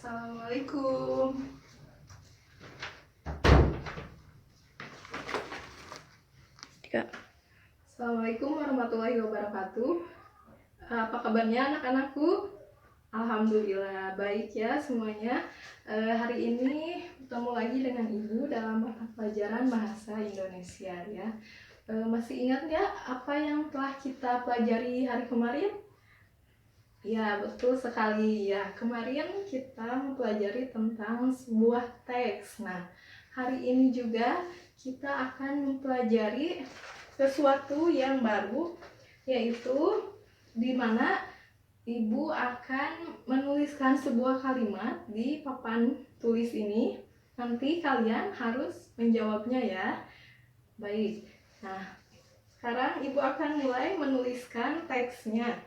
Assalamualaikum. Assalamualaikum warahmatullahi wabarakatuh. Apa kabarnya anak-anakku? Alhamdulillah baik ya semuanya. Hari ini bertemu lagi dengan Ibu dalam mata pelajaran bahasa Indonesia ya. Masih ingat nggak apa yang telah kita pelajari hari kemarin? Ya, betul sekali ya. Kemarin kita mempelajari tentang sebuah teks. Nah, hari ini juga kita akan mempelajari sesuatu yang baru, yaitu di mana Ibu akan menuliskan sebuah kalimat di papan tulis ini. Nanti kalian harus menjawabnya ya. Baik. Nah, sekarang Ibu akan mulai menuliskan teksnya.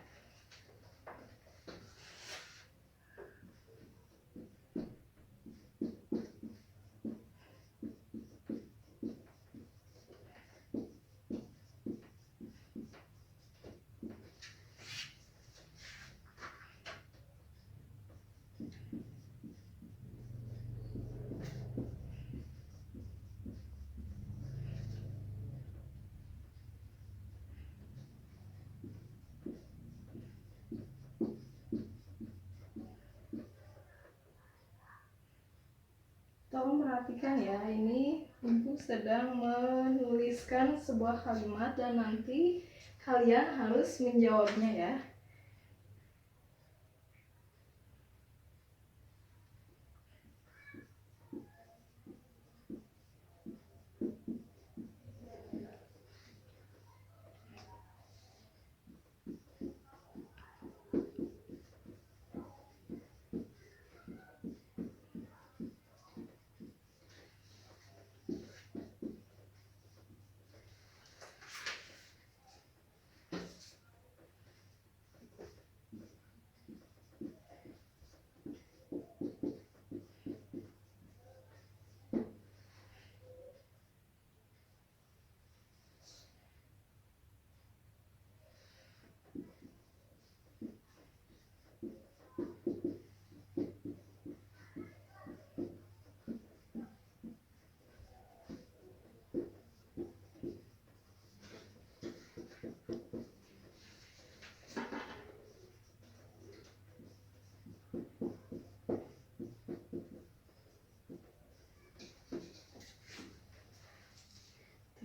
Tolong perhatikan ya, ini Ibu sedang menuliskan sebuah kalimat dan nanti kalian harus menjawabnya ya.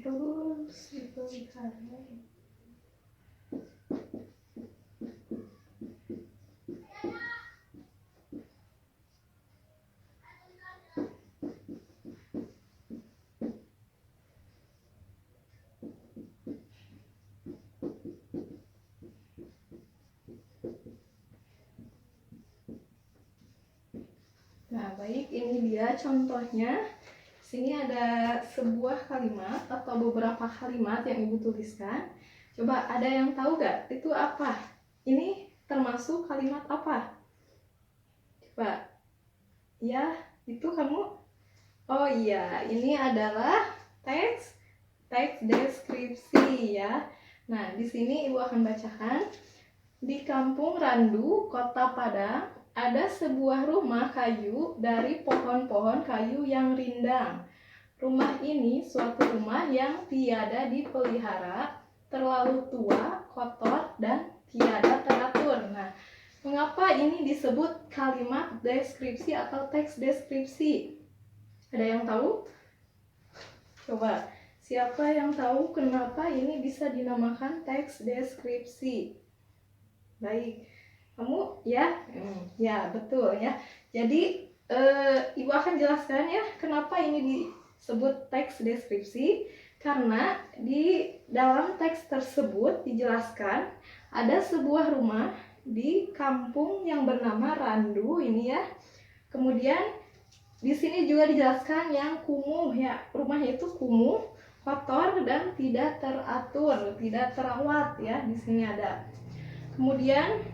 Terus dituliskannya. Nah, baik, ini dia contohnya. Sini ada sebuah kalimat atau beberapa kalimat yang Ibu tuliskan. Coba ada yang tahu gak itu apa? Ini termasuk kalimat apa? Coba. Ya, itu kamu. Oh iya, ini adalah teks deskripsi ya. Nah, di sini Ibu akan bacakan. Di Kampung Randu, Kota Padang, ada sebuah rumah kayu dari pohon-pohon kayu yang rindang. Rumah ini suatu rumah yang tiada dipelihara, terlalu tua, kotor, dan tiada teratur. Nah, mengapa ini disebut kalimat deskripsi atau teks deskripsi? Ada yang tahu? Coba, siapa yang tahu kenapa ini bisa dinamakan teks deskripsi? Baik, kamu ya? Ya, betul ya. Jadi, Ibu akan jelaskan ya kenapa ini disebut teks deskripsi. Karena di dalam teks tersebut dijelaskan ada sebuah rumah di kampung yang bernama Randu ini ya. Kemudian di sini juga dijelaskan yang kumuh ya, rumahnya itu kumuh, kotor dan tidak teratur, tidak terawat ya. Di sini ada. Kemudian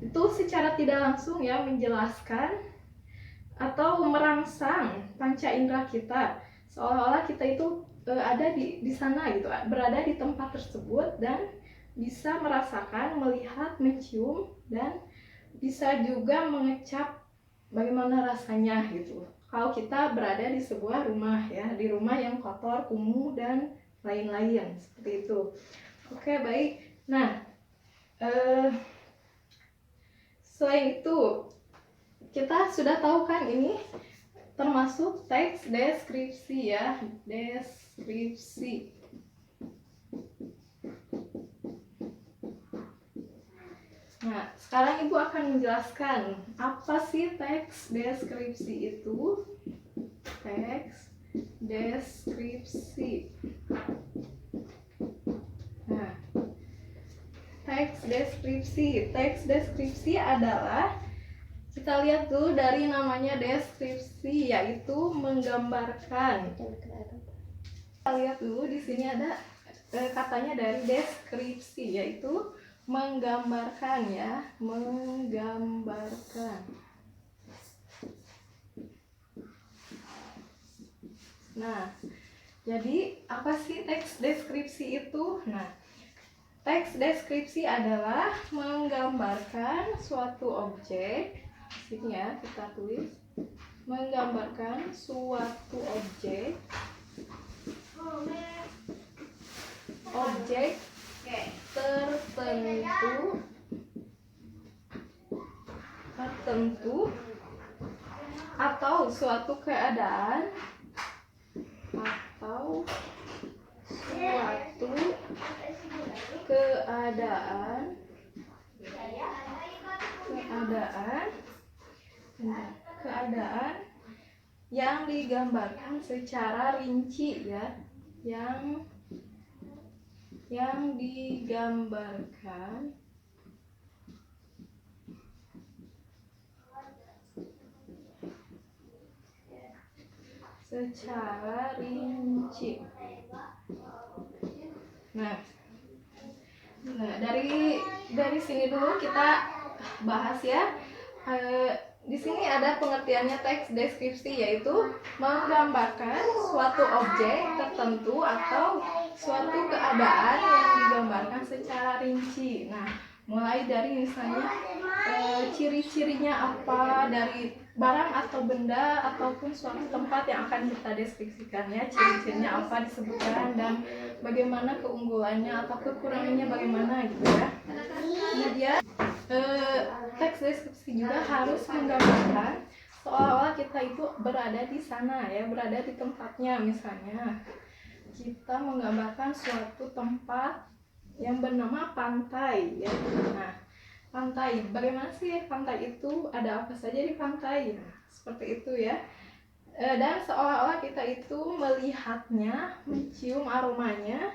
itu secara tidak langsung ya menjelaskan atau merangsang panca indera kita, seolah-olah kita itu ada di sana gitu, berada di tempat tersebut dan bisa merasakan, melihat, mencium dan bisa juga mengecap bagaimana rasanya gitu kalau kita berada di sebuah rumah ya, di rumah yang kotor, kumuh dan lain-lain seperti itu. Oke, baik. Nah, selain itu kita sudah tahu kan ini termasuk teks deskripsi ya, deskripsi. Nah, sekarang Ibu akan menjelaskan apa sih teks deskripsi itu. Teks deskripsi. Nah, teks deskripsi. Teks deskripsi adalah, kita lihat dulu dari namanya deskripsi, yaitu menggambarkan. Kita lihat dulu di sini ada katanya dari deskripsi, yaitu menggambarkan ya, menggambarkan. Nah, jadi apa sih teks deskripsi itu? Nah, teks deskripsi adalah menggambarkan suatu objek. Sini ya, kita tulis menggambarkan suatu objek. Objek tertentu atau suatu keadaan yang digambarkan secara rinci ya, yang digambarkan secara rinci. Nah, dari sini dulu kita bahas ya. Di sini ada pengertiannya teks deskripsi, yaitu menggambarkan suatu objek tertentu atau suatu keadaan yang digambarkan secara rinci. Nah, mulai dari misalnya ciri-cirinya apa dari barang atau benda ataupun suatu tempat yang akan kita deskripsikannya, ciri-cirinya apa disebutkan dan bagaimana keunggulannya atau kekurangannya bagaimana gitu ya. Kemudian teks deskripsi juga harus menggambarkan seolah-olah kita itu berada di sana ya, berada di tempatnya. Misalnya kita menggambarkan suatu tempat yang bernama pantai ya. Nah, pantai, bagaimana sih pantai itu, ada apa saja di pantai? Nah, seperti itu ya. Dan seolah-olah kita itu melihatnya, mencium aromanya,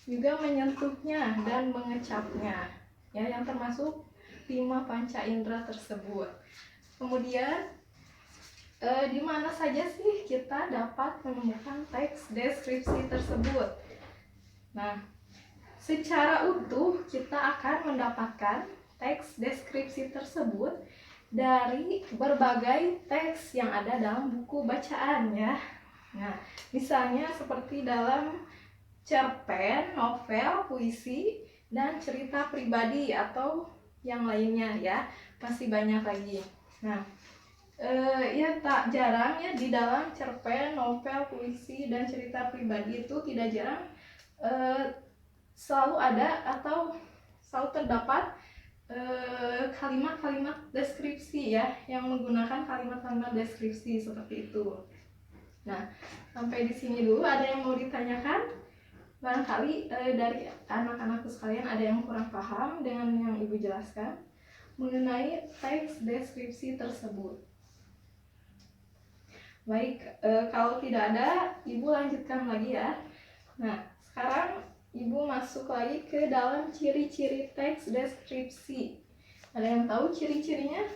juga menyentuhnya dan mengecapnya ya, yang termasuk 5 panca indera tersebut. Kemudian di mana saja sih kita dapat menemukan teks deskripsi tersebut? Nah, secara utuh kita akan mendapatkan teks deskripsi tersebut dari berbagai teks yang ada dalam buku bacaan ya. Nah, misalnya seperti dalam cerpen, novel, puisi, dan cerita pribadi atau yang lainnya ya, pasti banyak lagi. Nah, ya tak jarang ya di dalam cerpen, novel, puisi, dan cerita pribadi itu tidak jarang selalu ada atau selalu terdapat kalimat-kalimat deskripsi ya, yang menggunakan kalimat-kalimat deskripsi seperti itu. Nah, sampai di sini dulu. Ada yang mau ditanyakan? Barangkali dari anak-anakku sekalian ada yang kurang paham dengan yang Ibu jelaskan mengenai teks deskripsi tersebut. Baik, kalau tidak ada, Ibu lanjutkan lagi ya. Nah, sekarang Ibu masuk lagi ke dalam ciri-ciri teks deskripsi. Ada yang tahu ciri-cirinya?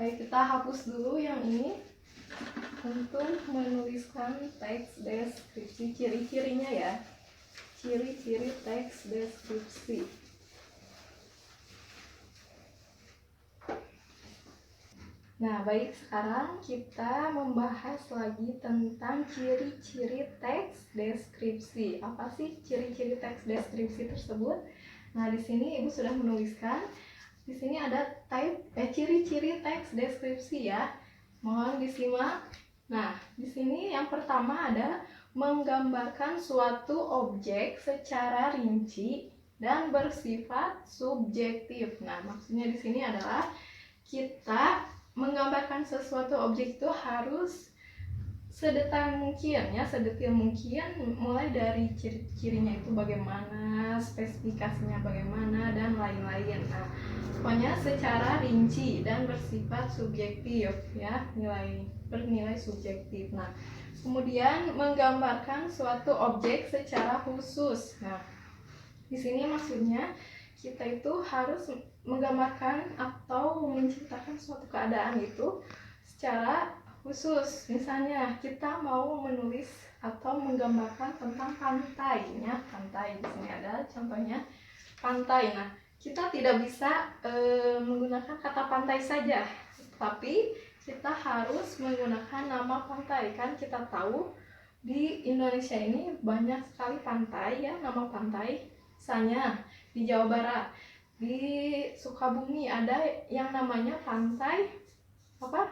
Baik, kita hapus dulu yang ini untuk menuliskan teks deskripsi, ciri-cirinya ya. Ciri-ciri teks deskripsi. Nah, baik, sekarang kita membahas lagi tentang ciri-ciri teks deskripsi. Apa sih ciri-ciri teks deskripsi tersebut? Nah, di sini Ibu sudah menuliskan Di sini ada ciri-ciri teks deskripsi ya. Mohon disimak. Nah, di sini yang pertama ada menggambarkan suatu objek secara rinci dan bersifat subjektif. Nah, maksudnya di sini adalah kita menggambarkan sesuatu objek itu harus sedetail mungkin ya, sedetil mungkin, mulai dari ciri-cirinya itu bagaimana, spesifikasinya bagaimana, dan lain-lain. Nah, pokoknya secara rinci dan bersifat subjektif ya, bernilai subjektif. Nah, kemudian menggambarkan suatu objek secara khusus. Nah, di sini maksudnya kita itu harus menggambarkan atau menciptakan suatu keadaan itu secara khusus. Misalnya kita mau menulis atau menggambarkan tentang pantainya, pantai. Di sini ada contohnya pantai. Nah, kita tidak bisa menggunakan kata pantai saja, tapi kita harus menggunakan nama pantai. Kan kita tahu di Indonesia ini banyak sekali pantai ya, nama pantai. Misalnya di Jawa Barat, di Sukabumi ada yang namanya pantai apa?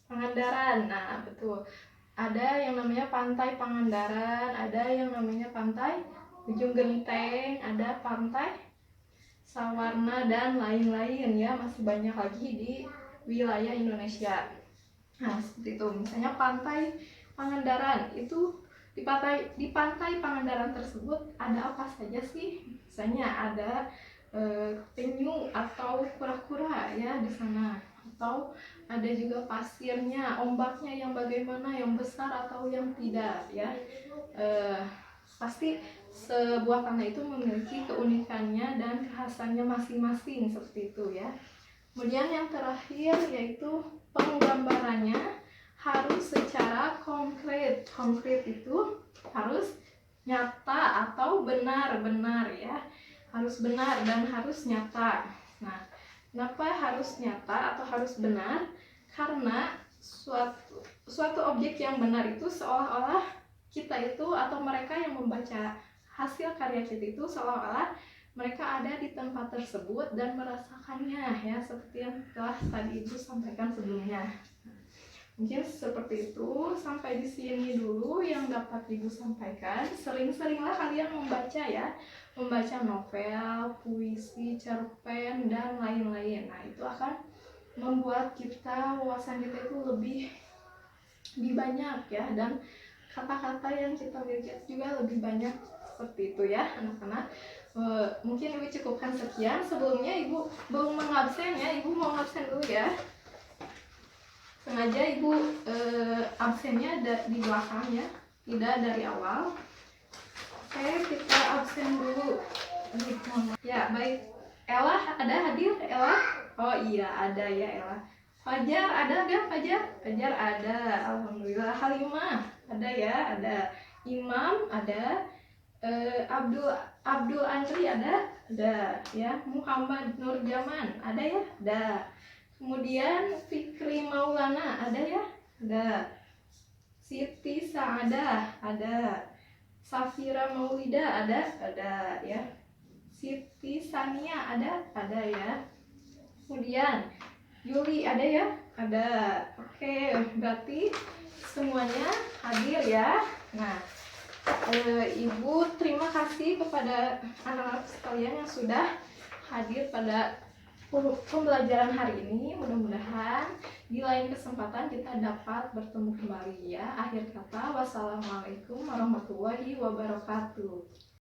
Pangandaran. Nah, betul. Ada yang namanya pantai Pangandaran, ada yang namanya pantai Ujung Genteng, ada pantai Sawarna, dan lain-lain ya, masih banyak lagi di wilayah Indonesia. Nah, seperti itu. Misalnya pantai Pangandaran itu di pantai Pangandaran tersebut ada apa saja sih? Misalnya ada penyu atau kura-kura ya di sana, atau ada juga pasirnya, ombaknya yang bagaimana, yang besar atau yang tidak ya. Pasti sebuah pantai itu memiliki keunikannya dan kekhasannya masing-masing, seperti itu ya. Kemudian yang terakhir yaitu penggambarannya harus secara konkret. Konkret itu harus nyata atau benar-benar ya, harus benar dan harus nyata. Nah, kenapa harus nyata atau harus benar? Karena suatu objek yang benar itu seolah-olah kita itu atau mereka yang membaca hasil karya kita itu seolah-olah mereka ada di tempat tersebut dan merasakannya ya, seperti yang telah tadi Ibu sampaikan sebelumnya. Mungkin seperti itu, sampai di sini dulu yang dapat Ibu sampaikan. Sering-seringlah kalian membaca ya, membaca novel, puisi, cerpen, dan lain-lain. Nah, itu akan membuat kita, wawasan kita itu lebih banyak ya, dan kata-kata yang kita miliki juga lebih banyak, seperti itu ya anak-anak. Mungkin Ibu cukupkan sekian. Sebelumnya Ibu belum mengabsen ya, Ibu mau absen dulu ya. Sengaja Ibu absennya di belakang ya, tidak dari awal. Oke, kita absen dulu. Ya, baik. Ella ada hadir? Ella? Oh iya, ada ya Ella. Fajar ada gak Fajar? Fajar ada, alhamdulillah. Halimah ada ya, ada. Imam ada. Abdul Andri ada ya. Muhammad Nurjaman ada ya, ada. Kemudian Fikri Maulana ada ya, ada. Siti Saadah ada. Safira Maulida ada ya. Siti Sania ada ya. Kemudian Yuli ada ya, ada. Oke, berarti semuanya hadir ya. Nah, Ibu terima kasih kepada anak-anak sekalian yang sudah hadir pada pembelajaran hari ini. Mudah-mudahan di lain kesempatan kita dapat bertemu kembali ya. Akhir kata, wassalamualaikum warahmatullahi wabarakatuh.